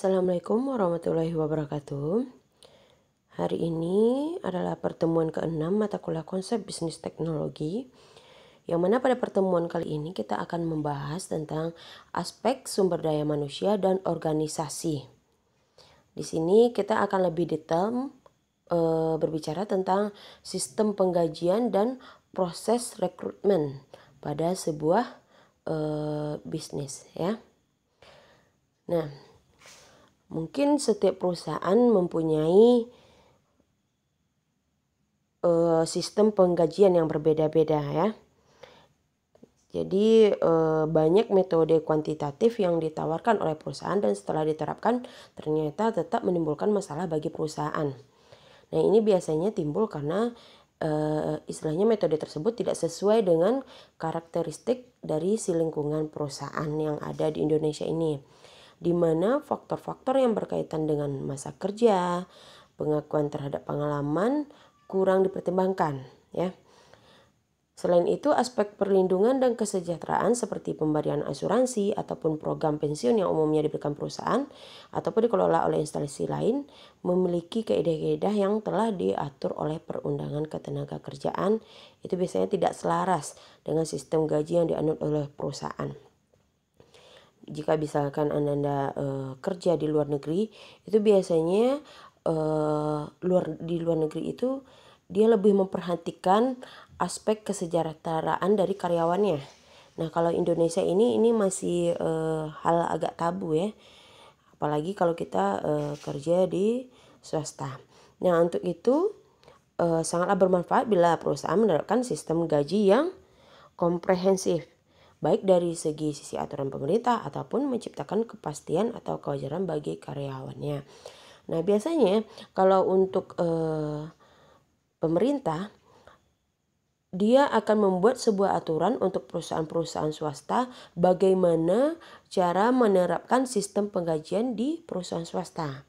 Assalamualaikum warahmatullahi wabarakatuh. Hari ini adalah pertemuan ke-6 mata kuliah konsep bisnis teknologi, yang mana pada pertemuan kali ini kita akan membahas tentang aspek sumber daya manusia dan organisasi. Di sini kita akan lebih detail berbicara tentang sistem penggajian dan proses rekrutmen pada sebuah bisnis, ya. Nah, mungkin setiap perusahaan mempunyai sistem penggajian yang berbeda-beda, ya. Jadi banyak metode kuantitatif yang ditawarkan oleh perusahaan dan setelah diterapkan ternyata tetap menimbulkan masalah bagi perusahaan. Nah, ini biasanya timbul karena istilahnya metode tersebut tidak sesuai dengan karakteristik dari si lingkungan perusahaan yang ada di Indonesia ini, di mana faktor-faktor yang berkaitan dengan masa kerja, pengakuan terhadap pengalaman kurang dipertimbangkan, ya. Selain itu, aspek perlindungan dan kesejahteraan seperti pemberian asuransi ataupun program pensiun yang umumnya diberikan perusahaan ataupun dikelola oleh instansi lain memiliki kaidah-kaidah yang telah diatur oleh perundangan ketenagakerjaan. Itu biasanya tidak selaras dengan sistem gaji yang dianut oleh perusahaan. Jika misalkan Anda kerja di luar negeri, itu biasanya di luar negeri itu dia lebih memperhatikan aspek kesejahteraan dari karyawannya. Nah, kalau Indonesia ini masih hal agak tabu, ya. Apalagi kalau kita kerja di swasta. Nah, untuk itu sangatlah bermanfaat bila perusahaan menerapkan sistem gaji yang komprehensif, baik dari sisi aturan pemerintah ataupun menciptakan kepastian atau kewajaran bagi karyawannya. Nah, biasanya kalau untuk pemerintah, dia akan membuat sebuah aturan untuk perusahaan-perusahaan swasta bagaimana cara menerapkan sistem penggajian di perusahaan swasta.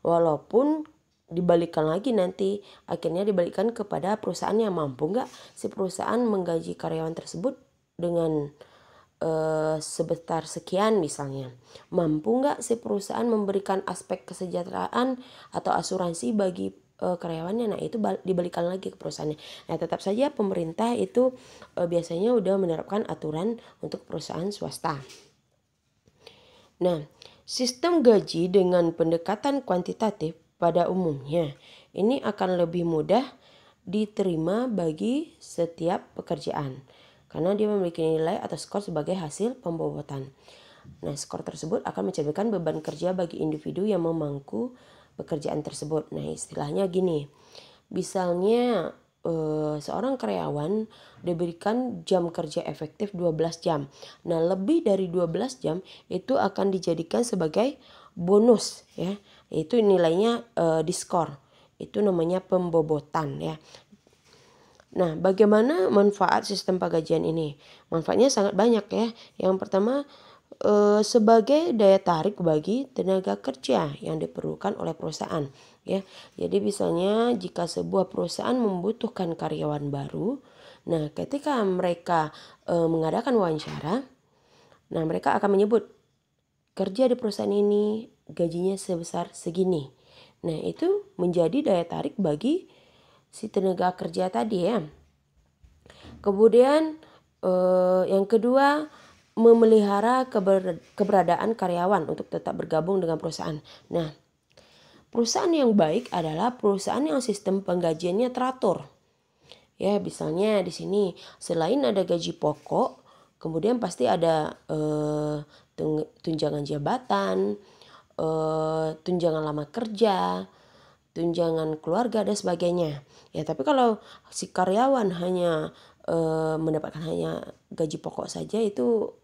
Walaupun dibalikkan lagi nanti, akhirnya dibalikkan kepada perusahaan yang mampu nggak si perusahaan menggaji karyawan tersebut dengan sebesar sekian misalnya. Mampu nggak si perusahaan memberikan aspek kesejahteraan atau asuransi bagi karyawannya. Nah, itu dibalikan lagi ke perusahaannya. Nah, tetap saja pemerintah itu biasanya udah menerapkan aturan untuk perusahaan swasta. Nah, sistem gaji dengan pendekatan kuantitatif pada umumnya ini akan lebih mudah diterima bagi setiap pekerjaan karena dia memiliki nilai atau skor sebagai hasil pembobotan. Nah, skor tersebut akan mencerminkan beban kerja bagi individu yang memangku pekerjaan tersebut. Nah, istilahnya gini, misalnya seorang karyawan diberikan jam kerja efektif 12 jam. Nah, lebih dari 12 jam itu akan dijadikan sebagai bonus, ya. Itu nilainya diskor. Itu namanya pembobotan, ya. Nah, bagaimana manfaat sistem penggajian ini? Manfaatnya sangat banyak, ya. Yang pertama, sebagai daya tarik bagi tenaga kerja yang diperlukan oleh perusahaan, ya. Jadi misalnya jika sebuah perusahaan membutuhkan karyawan baru, nah ketika mereka mengadakan wawancara, nah mereka akan menyebut kerja di perusahaan ini gajinya sebesar segini. Nah, itu menjadi daya tarik bagi si tenaga kerja tadi, ya. Kemudian yang kedua, memelihara keberadaan karyawan untuk tetap bergabung dengan perusahaan. Nah, perusahaan yang baik adalah perusahaan yang sistem penggajiannya teratur. Ya, misalnya di sini selain ada gaji pokok, kemudian pasti ada tunjangan jabatan, tunjangan lama kerja, tunjangan keluarga dan sebagainya. Ya, tapi kalau si karyawan hanya mendapatkan hanya gaji pokok saja, itu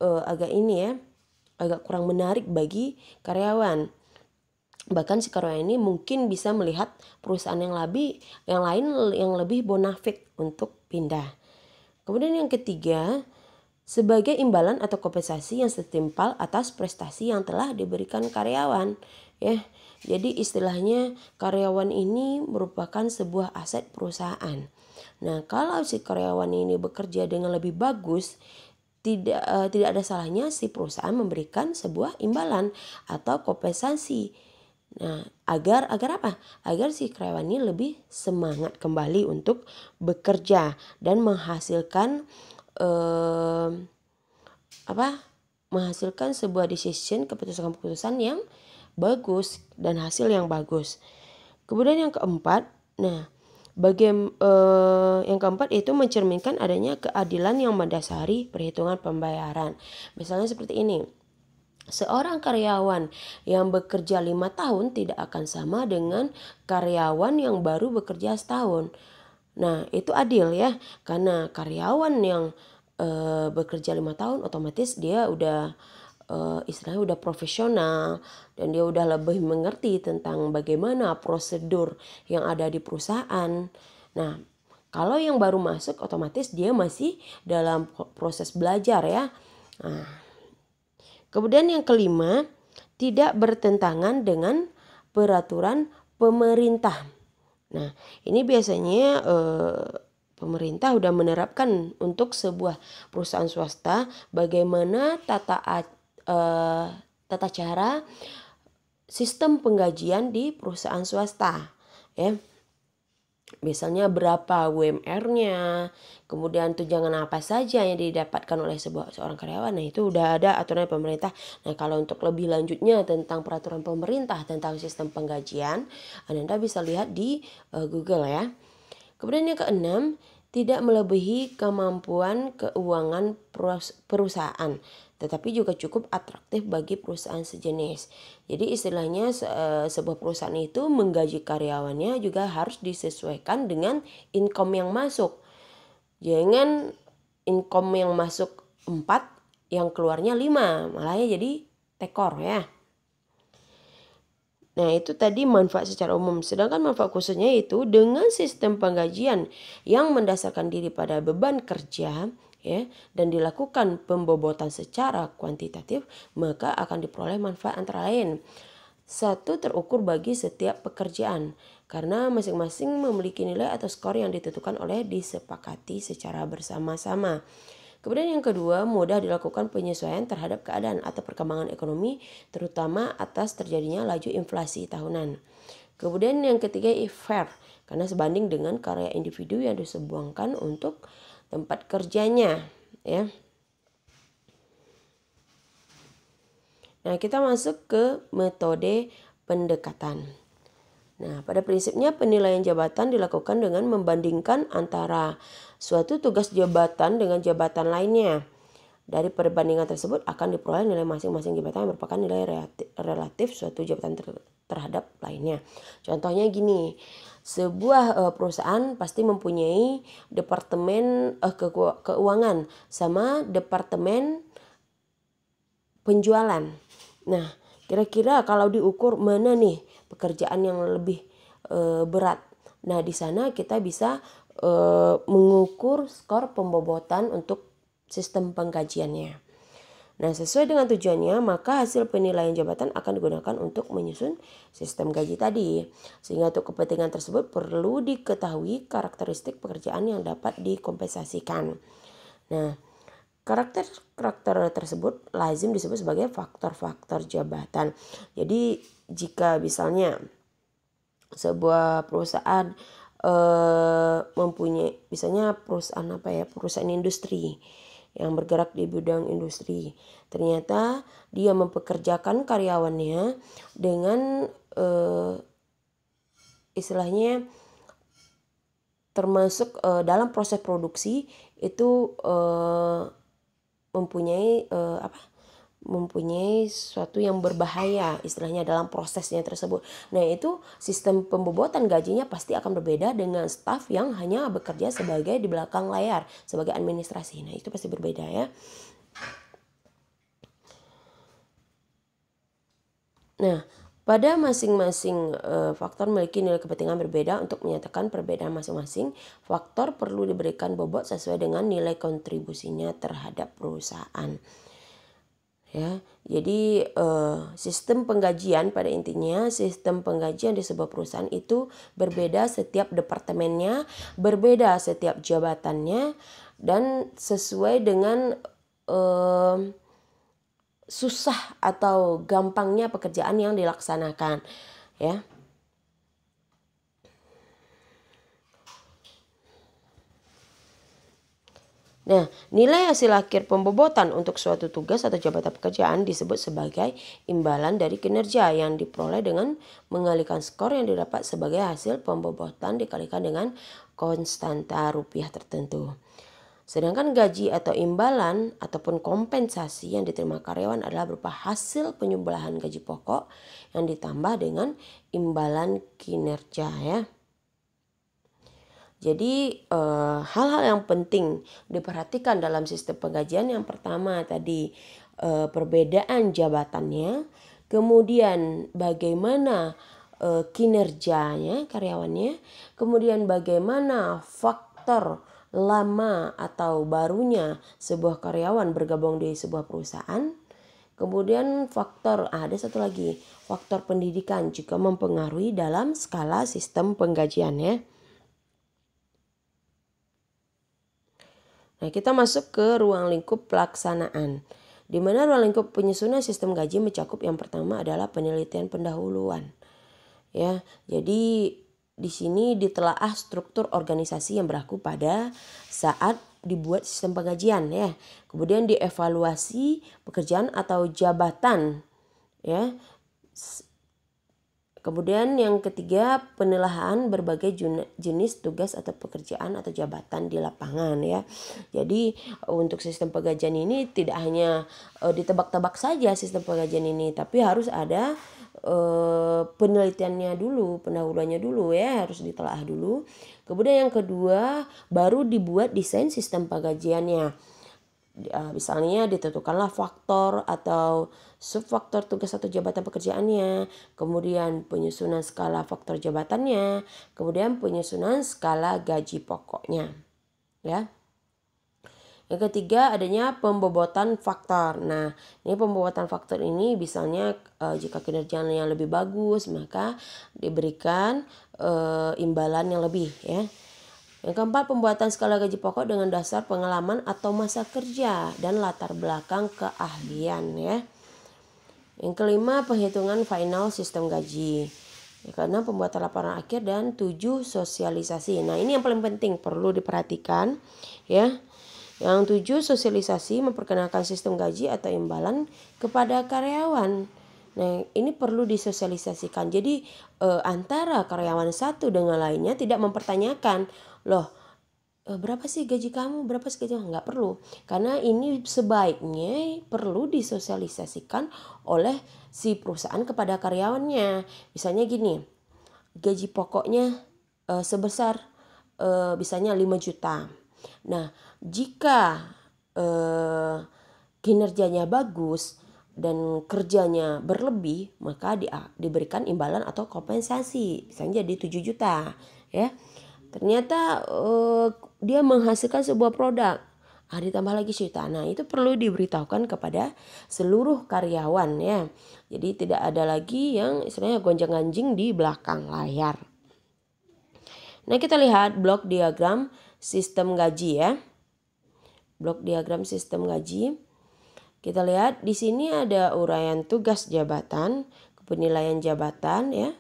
agak kurang menarik bagi karyawan. Bahkan si karyawan ini mungkin bisa melihat perusahaan yang lain yang lebih bonafit untuk pindah. Kemudian yang ketiga, sebagai imbalan atau kompensasi yang setimpal atas prestasi yang telah diberikan karyawan, ya. Jadi istilahnya karyawan ini merupakan sebuah aset perusahaan. Nah, kalau si karyawan ini bekerja dengan lebih bagus, tidak ada salahnya si perusahaan memberikan sebuah imbalan atau kompensasi. Nah, agar apa? Agar si karyawan ini lebih semangat kembali untuk bekerja dan menghasilkan menghasilkan sebuah keputusan-keputusan yang bagus dan hasil yang bagus. Kemudian yang keempat, yang keempat itu mencerminkan adanya keadilan yang mendasari perhitungan pembayaran. Misalnya seperti ini. Seorang karyawan yang bekerja 5 tahun tidak akan sama dengan karyawan yang baru bekerja setahun. Nah, itu adil ya, karena karyawan yang bekerja 5 tahun otomatis dia udah istilahnya udah profesional dan dia udah lebih mengerti tentang bagaimana prosedur yang ada di perusahaan. Nah, kalau yang baru masuk otomatis dia masih dalam proses belajar ya. Nah, kemudian yang kelima, tidak bertentangan dengan peraturan pemerintah. Nah, ini biasanya pemerintah udah menerapkan untuk sebuah perusahaan swasta bagaimana tata cara sistem penggajian di perusahaan swasta ya. Misalnya berapa UMR-nya, kemudian tunjangan apa saja yang didapatkan oleh seorang karyawan. Nah, itu udah ada aturan pemerintah. Nah, kalau untuk lebih lanjutnya tentang peraturan pemerintah tentang sistem penggajian, Anda bisa lihat di Google ya. Kemudian yang keenam, tidak melebihi kemampuan keuangan perusahaan, tetapi juga cukup atraktif bagi perusahaan sejenis. Jadi istilahnya sebuah perusahaan itu menggaji karyawannya juga harus disesuaikan dengan income yang masuk. Jangan income yang masuk 4, yang keluarnya 5, malah jadi tekor ya. Nah, itu tadi manfaat secara umum. Sedangkan manfaat khususnya itu dengan sistem penggajian yang mendasarkan diri pada beban kerja ya dan dilakukan pembobotan secara kuantitatif, maka akan diperoleh manfaat antara lain. 1, terukur bagi setiap pekerjaan karena masing-masing memiliki nilai atau skor yang ditentukan oleh disepakati secara bersama-sama. Kemudian yang kedua, mudah dilakukan penyesuaian terhadap keadaan atau perkembangan ekonomi, terutama atas terjadinya laju inflasi tahunan. Kemudian yang ketiga, fair, karena sebanding dengan karya individu yang disumbangkan untuk tempat kerjanya. Ya. Nah, kita masuk ke metode pendekatan. Nah, pada prinsipnya penilaian jabatan dilakukan dengan membandingkan antara suatu tugas jabatan dengan jabatan lainnya. Dari perbandingan tersebut akan diperoleh nilai masing-masing jabatan yang merupakan nilai relatif suatu jabatan terhadap lainnya. Contohnya gini, sebuah perusahaan pasti mempunyai departemen keuangan sama departemen penjualan. Nah, kira-kira kalau diukur mana nih pekerjaan yang lebih berat. Nah, di sana kita bisa mengukur skor pembobotan untuk sistem penggajiannya. Nah, sesuai dengan tujuannya, maka hasil penilaian jabatan akan digunakan untuk menyusun sistem gaji tadi. Sehingga untuk kepentingan tersebut perlu diketahui karakteristik pekerjaan yang dapat dikompensasikan. Nah, karakter tersebut lazim disebut sebagai faktor-faktor jabatan. Jadi jika misalnya sebuah perusahaan mempunyai misalnya perusahaan industri yang bergerak di bidang industri, ternyata dia mempekerjakan karyawannya dengan istilahnya termasuk dalam proses produksi itu mempunyai sesuatu yang berbahaya istilahnya dalam prosesnya tersebut. Nah, itu sistem pembobotan gajinya pasti akan berbeda dengan staf yang hanya bekerja sebagai di belakang layar sebagai administrasi. Nah, itu pasti berbeda ya. Nah, pada masing-masing faktor memiliki nilai kepentingan berbeda. Untuk menyatakan perbedaan masing-masing faktor perlu diberikan bobot sesuai dengan nilai kontribusinya terhadap perusahaan. Ya, jadi sistem penggajian pada intinya sistem penggajian di sebuah perusahaan itu berbeda setiap departemennya, berbeda setiap jabatannya dan sesuai dengan susah atau gampangnya pekerjaan yang dilaksanakan, ya. Nah, nilai hasil akhir pembobotan untuk suatu tugas atau jabatan pekerjaan disebut sebagai imbalan dari kinerja yang diperoleh dengan mengalihkan skor yang didapat sebagai hasil pembobotan dikalikan dengan konstanta rupiah tertentu. Sedangkan gaji atau imbalan ataupun kompensasi yang diterima karyawan adalah berupa hasil penyembelahan gaji pokok yang ditambah dengan imbalan kinerja, ya. Jadi hal-hal yang penting diperhatikan dalam sistem penggajian yang pertama tadi perbedaan jabatannya, kemudian bagaimana kinerjanya karyawannya, kemudian bagaimana faktor lama atau barunya sebuah karyawan bergabung di sebuah perusahaan, kemudian ada satu lagi, faktor pendidikan juga mempengaruhi dalam skala sistem penggajiannya. Nah, kita masuk ke ruang lingkup pelaksanaan, di mana ruang lingkup penyusunan sistem gaji mencakup yang pertama adalah penelitian pendahuluan. Ya, jadi di sini ditelaah struktur organisasi yang berlaku pada saat dibuat sistem penggajian, ya. Kemudian dievaluasi pekerjaan atau jabatan, ya. Kemudian yang ketiga, penelaahan berbagai jenis tugas atau pekerjaan atau jabatan di lapangan, ya. Jadi untuk sistem penggajian ini tidak hanya ditebak-tebak saja sistem penggajian ini, tapi harus ada penelitiannya dulu, pendahuluannya dulu, ya, harus ditelaah dulu. Kemudian yang kedua, baru dibuat desain sistem penggajiannya. Misalnya ditentukanlah faktor atau subfaktor tugas atau jabatan pekerjaannya, kemudian penyusunan skala faktor jabatannya, kemudian penyusunan skala gaji pokoknya, ya. Yang ketiga, adanya pembobotan faktor. Nah, ini pembobotan faktor ini misalnya jika kinerjanya lebih bagus, maka diberikan imbalan yang lebih, ya. Yang keempat, pembuatan skala gaji pokok dengan dasar pengalaman atau masa kerja dan latar belakang keahlian, ya. Yang kelima, penghitungan final sistem gaji. Ya, karena pembuatan laporan akhir dan 7 sosialisasi. Nah, ini yang paling penting perlu diperhatikan, ya. Yang 7, sosialisasi memperkenalkan sistem gaji atau imbalan kepada karyawan. Nah, ini perlu disosialisasikan. Jadi antara karyawan satu dengan lainnya tidak mempertanyakan, loh berapa sih gaji kamu, berapa sih gaji kamu, nggak perlu. Karena ini sebaiknya perlu disosialisasikan oleh si perusahaan kepada karyawannya. Misalnya gini, gaji pokoknya sebesar misalnya 5 juta. Nah, jika kinerjanya bagus dan kerjanya berlebih, maka diberikan imbalan atau kompensasi, misalnya jadi 7 juta, ya. Ternyata dia menghasilkan sebuah produk, ditambah lagi juta. Nah, itu perlu diberitahukan kepada seluruh karyawan, ya. Jadi tidak ada lagi yang istilahnya gonjang-ganjing di belakang layar. Nah, kita lihat blok diagram sistem gaji, ya. Blok diagram sistem gaji. Kita lihat di sini ada uraian tugas jabatan, penilaian jabatan, ya.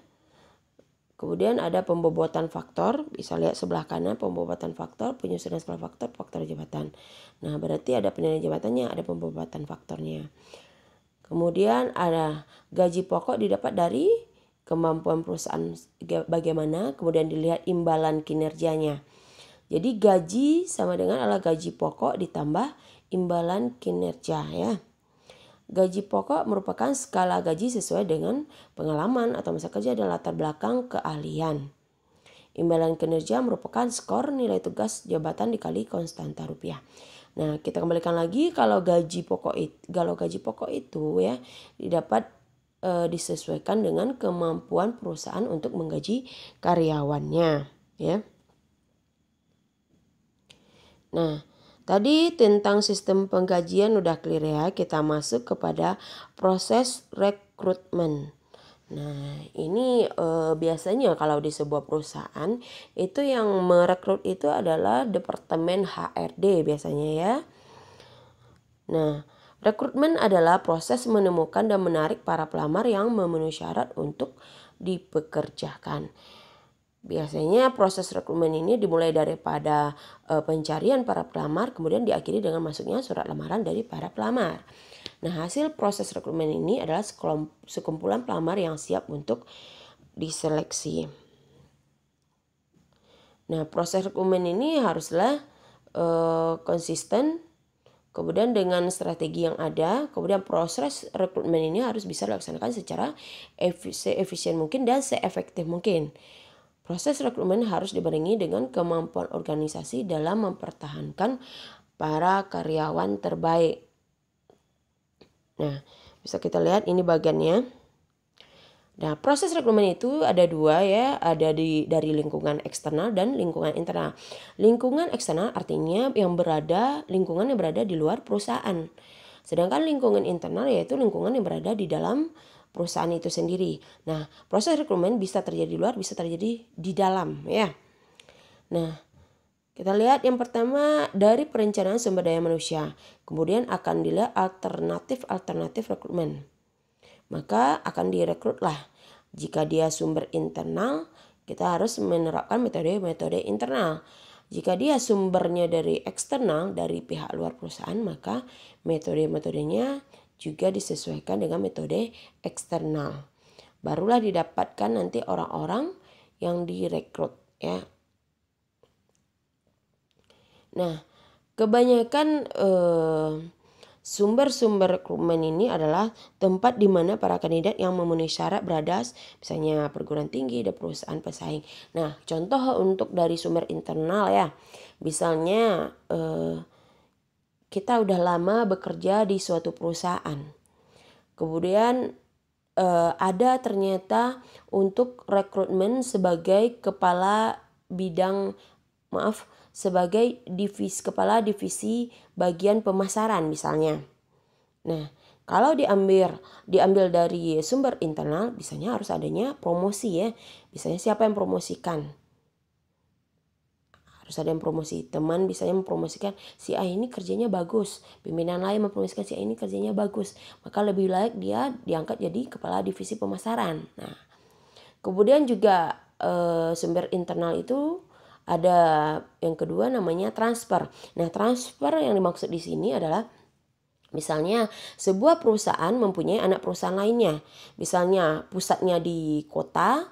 Kemudian ada pembobotan faktor, bisa lihat sebelah kanan pembobotan faktor, penyusunan skala faktor, faktor jabatan. Nah, berarti ada penilaian jabatannya, ada pembobotan faktornya. Kemudian ada gaji pokok didapat dari kemampuan perusahaan bagaimana, kemudian dilihat imbalan kinerjanya. Jadi gaji sama dengan adalah gaji pokok ditambah imbalan kinerja, ya. Gaji pokok merupakan skala gaji sesuai dengan pengalaman atau masa kerja dan latar belakang keahlian. Imbalan kinerja merupakan skor nilai tugas jabatan dikali konstanta rupiah. Nah, kita kembalikan lagi kalau gaji pokok itu, ya, didapat disesuaikan dengan kemampuan perusahaan untuk menggaji karyawannya, ya. Nah, tadi tentang sistem penggajian udah clear, ya. Kita masuk kepada proses rekrutmen. Nah, ini biasanya kalau di sebuah perusahaan itu yang merekrut itu adalah departemen HRD biasanya, ya. Nah, rekrutmen adalah proses menemukan dan menarik para pelamar yang memenuhi syarat untuk dipekerjakan. Biasanya proses rekrutmen ini dimulai daripada pencarian para pelamar, kemudian diakhiri dengan masuknya surat lamaran dari para pelamar. Nah, hasil proses rekrutmen ini adalah sekumpulan pelamar yang siap untuk diseleksi. Nah, proses rekrutmen ini haruslah konsisten, kemudian dengan strategi yang ada, kemudian proses rekrutmen ini harus bisa dilaksanakan secara seefisien mungkin dan seefektif mungkin. Proses rekrutmen harus dibarengi dengan kemampuan organisasi dalam mempertahankan para karyawan terbaik. Nah, bisa kita lihat ini bagiannya. Nah, proses rekrutmen itu ada dua ya, ada dari lingkungan eksternal dan lingkungan internal. Lingkungan eksternal artinya lingkungan yang berada di luar perusahaan. Sedangkan lingkungan internal yaitu lingkungan yang berada di dalam perusahaan itu sendiri. Nah, proses rekrutmen bisa terjadi di luar, bisa terjadi di dalam ya. Nah, kita lihat yang pertama dari perencanaan sumber daya manusia. Kemudian akan dilihat alternatif rekrutmen. Maka akan direkrutlah. Jika dia sumber internal, kita harus menerapkan metode-metode internal. Jika dia sumbernya dari eksternal, dari pihak luar perusahaan, maka metode-metodenya juga disesuaikan dengan metode eksternal. Barulah didapatkan nanti orang-orang yang direkrut ya. Nah, kebanyakan sumber-sumber rekrutmen ini adalah tempat di mana para kandidat yang memenuhi syarat berada, misalnya perguruan tinggi dan perusahaan pesaing. Nah, contoh untuk dari sumber internal ya, misalnya kita udah lama bekerja di suatu perusahaan. Kemudian ada ternyata untuk rekrutmen sebagai kepala divisi bagian pemasaran misalnya. Nah, kalau diambil dari sumber internal, biasanya harus adanya promosi ya. Biasanya siapa yang promosikan? Harus ada yang promosi. Teman biasanya mempromosikan si A ini kerjanya bagus. Pimpinan lain mempromosikan si A ini kerjanya bagus. Maka lebih layak dia diangkat jadi kepala divisi pemasaran. Nah, kemudian juga sumber internal itu ada yang kedua namanya transfer. Nah, transfer yang dimaksud di sini adalah misalnya sebuah perusahaan mempunyai anak perusahaan lainnya. Misalnya pusatnya di kota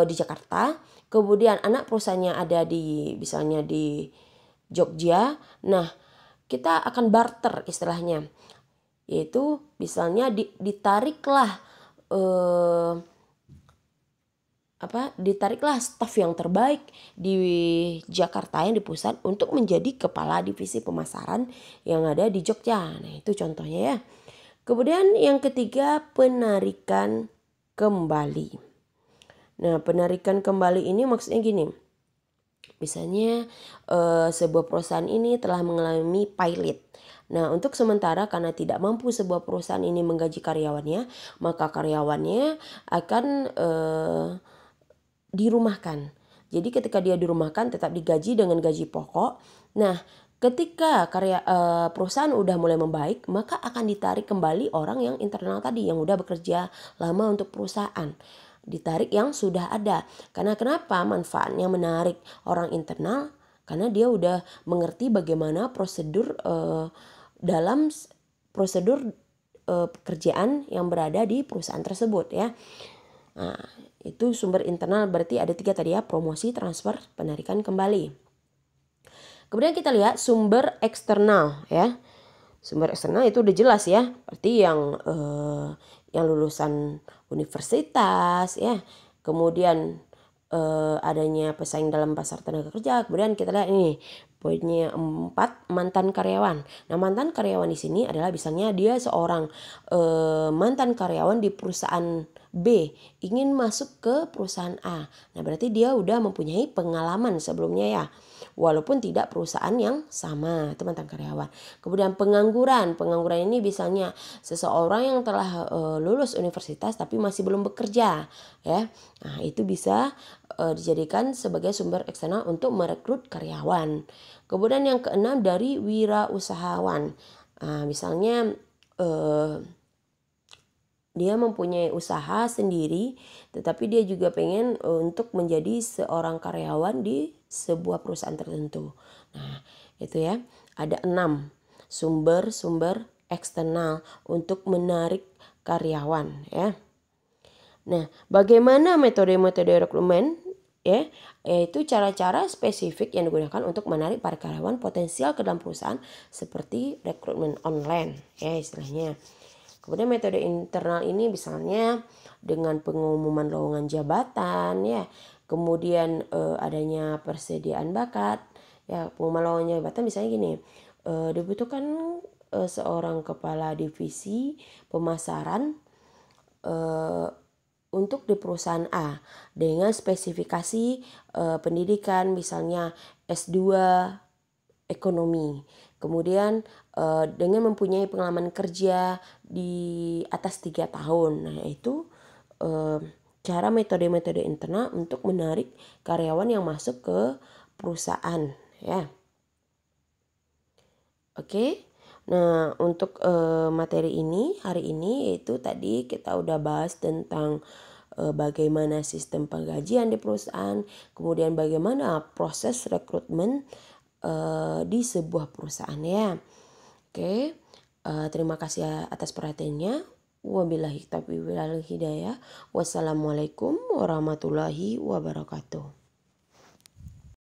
di Jakarta, kemudian anak perusahaannya ada misalnya di Jogja. Nah, kita akan barter istilahnya, yaitu misalnya ditariklah staf yang terbaik di Jakarta yang di pusat untuk menjadi kepala divisi pemasaran yang ada di Jogja. Nah, itu contohnya ya. Kemudian yang ketiga, penarikan kembali. Nah, penarikan kembali ini maksudnya gini. Misalnya sebuah perusahaan ini telah mengalami pilot. Nah, untuk sementara karena tidak mampu sebuah perusahaan ini menggaji karyawannya, maka karyawannya akan dirumahkan. Jadi ketika dia dirumahkan tetap digaji dengan gaji pokok. Nah, ketika perusahaan udah mulai membaik, maka akan ditarik kembali orang yang internal tadi yang udah bekerja lama untuk perusahaan. Ditarik yang sudah ada. Karena kenapa manfaatnya menarik orang internal? Karena dia udah mengerti bagaimana prosedur dalam prosedur pekerjaan yang berada di perusahaan tersebut ya. Nah, itu sumber internal berarti ada 3 tadi ya, promosi, transfer, penarikan kembali. Kemudian kita lihat sumber eksternal ya. Sumber eksternal itu udah jelas ya, berarti yang lulusan universitas ya. Kemudian adanya pesaing dalam pasar tenaga kerja. Kemudian kita lihat ini poinnya 4, mantan karyawan. Nah, mantan karyawan di sini adalah misalnya dia seorang mantan karyawan di perusahaan B ingin masuk ke perusahaan A. Nah, berarti dia udah mempunyai pengalaman sebelumnya ya. Walaupun tidak perusahaan yang sama, itu mantan karyawan. Kemudian pengangguran ini misalnya seseorang yang telah lulus universitas tapi masih belum bekerja ya. Nah, itu bisa dijadikan sebagai sumber eksternal untuk merekrut karyawan. Kemudian yang keenam dari wirausahawan. Nah, misalnya dia mempunyai usaha sendiri, tetapi dia juga pengen untuk menjadi seorang karyawan di sebuah perusahaan tertentu. Nah, itu ya. Ada 6 sumber-sumber eksternal untuk menarik karyawan ya. Nah, bagaimana metode-metode rekrutmen ya, yaitu cara-cara spesifik yang digunakan untuk menarik para karyawan potensial ke dalam perusahaan seperti rekrutmen online ya istilahnya. Kemudian metode internal ini misalnya dengan pengumuman lowongan jabatan ya, kemudian adanya persediaan bakat ya. Pengumuman lowongan jabatan misalnya gini, dibutuhkan seorang kepala divisi pemasaran untuk di perusahaan A dengan spesifikasi pendidikan misalnya S2 ekonomi. Kemudian dengan mempunyai pengalaman kerja di atas 3 tahun. Nah, itu cara metode-metode internal untuk menarik karyawan yang masuk ke perusahaan ya. Oke. Nah, untuk materi ini hari ini yaitu tadi kita udah bahas tentang bagaimana sistem penggajian di perusahaan, kemudian bagaimana proses rekrutmen di sebuah perusahaan ya. Oke, terima kasih atas perhatiannya. Wabillahi taufiq wal hidayah. Wassalamualaikum warahmatullahi wabarakatuh.